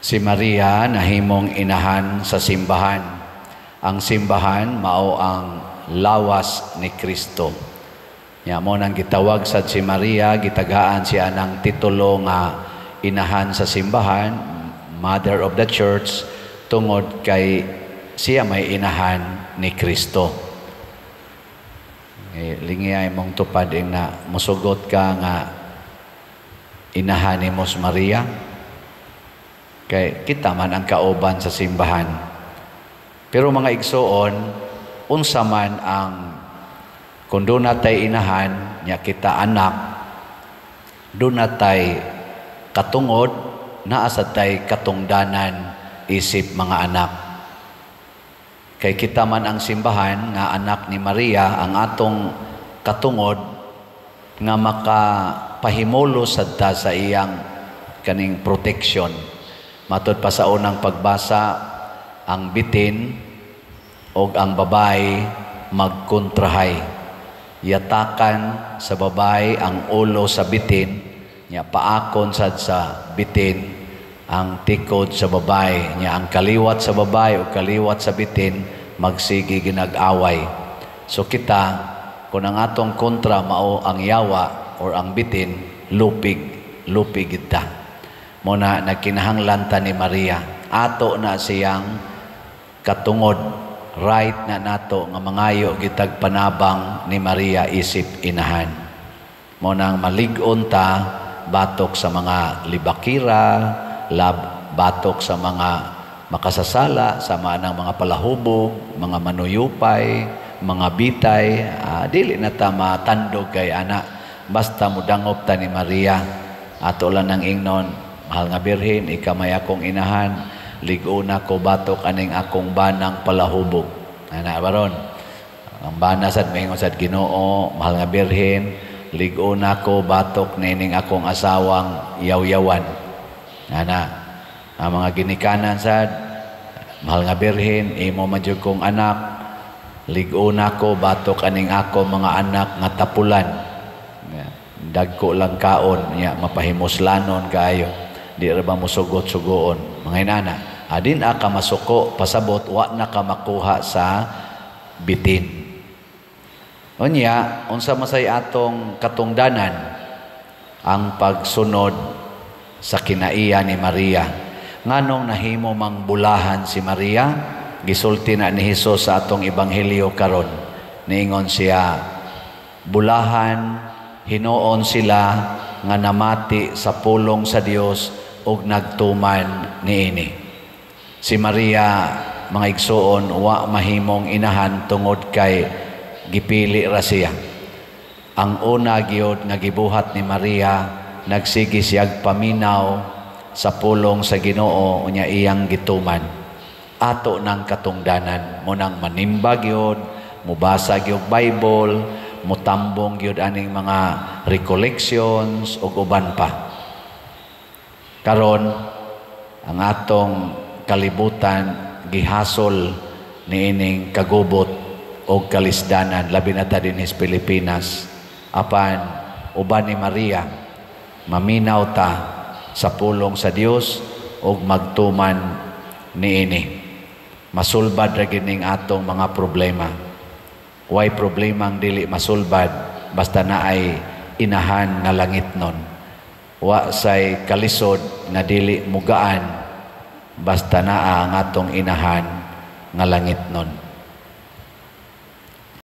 Si Maria nahimong inahan sa simbahan. Ang simbahan mao ang lawas ni Kristo. Nya mo nang gitawag sad si Maria, gitagaan siya ng titulo nga inahan sa simbahan, Mother of the Church, tungod kay siya may inahan ni Kristo. Lingiyay mong tupad na musugot ka nga inahan ni Mos Maria. Kay kita man ang kauban sa simbahan. Pero mga igsoon, unsa man ang kung doon natay inahan, nya kita anak, doon natay katungod, naasa tay katungdanan isip mga anak. Kay kita man ang simbahan nga anak ni Maria, ang atong katungod nga makapahimulo sadta sa iyang kaning protection. Matod pa sa unang pagbasa, ang bitin o ang babae magkontrahay. Yatakan sa babae ang ulo sa bitin, nya paakon sad sa bitin ang tikod sa babae, nya ang kaliwat sa babae o kaliwat sa bitin magsigi ginag-away. So kita, kung ang atong kontra mao ang yawa or ang bitin, lupig kita. Muna nagkinahanglan ta ni Maria, ato na siyang katungod, right na nato nga mangayo gitag panabang ni Maria isip inahan. Mo nang malig-on ta batok sa mga libakira, batok sa mga makasasala, sama ng mga palahubog, mga manuyupay, mga bitay, dili na ta matandog kay ana, basta mudangop ta ni Maria. Ato lang ng ingnon, mahal nga birhen, ikamay akong inahan, liguna ko batok aning akong banang palahubog. Ana baron. Ang bana sad maingon sad Ginoo, mahal nga birhen, liguna ko batok nining akong asawang yaw-yawan. Ana, ang mga ginikanan sad, mahal nga birhen, imo man jud kong anak, liguna ko batok aning ako mga anak nga tapulan. Dagko lang kaon, mapahimuslanon kayo. Di ra ba musugot-sugoon. Mga inana, adin ka masuko, pasabot, wa na ka makuha sa bitin. Unya, unsa masay atong katungdanan ang pagsunod sa kinaiya ni Maria. Nganong nahimo mang bulahan si Maria, gisulti na ni Hesus sa atong ebanghelyo karon. Niingon siya, bulahan, hinuon sila nga namati sa pulong sa Dios ug nagtuman niini. Si Maria, mga igsoon, wa mahimong inahan tungod kay gipili ra siya. Ang una gyud nga gibuhat ni Maria, nagsigi siyag paminaw sa pulong sa Ginoo unya iyang gituman. Ato nang katungdanan mo nang manimba gyud, mubasa gyud Bible, mutambong gyud aning mga recollections ug uban pa. Karon ang atong kalibutan gihasol niining kagubot o kalisdanan labi na ta dinhi sa Pilipinas. Apan uban ni Maria, maminaw ta sa pulong sa Dios ug magtuman niini. Masulbad ra gining atong mga problema. Way problemang dili masulbad basta naay inahan nga langitnon. Wa say kalisod na dili mugaan basta naa ang atong inahan nga langitnon.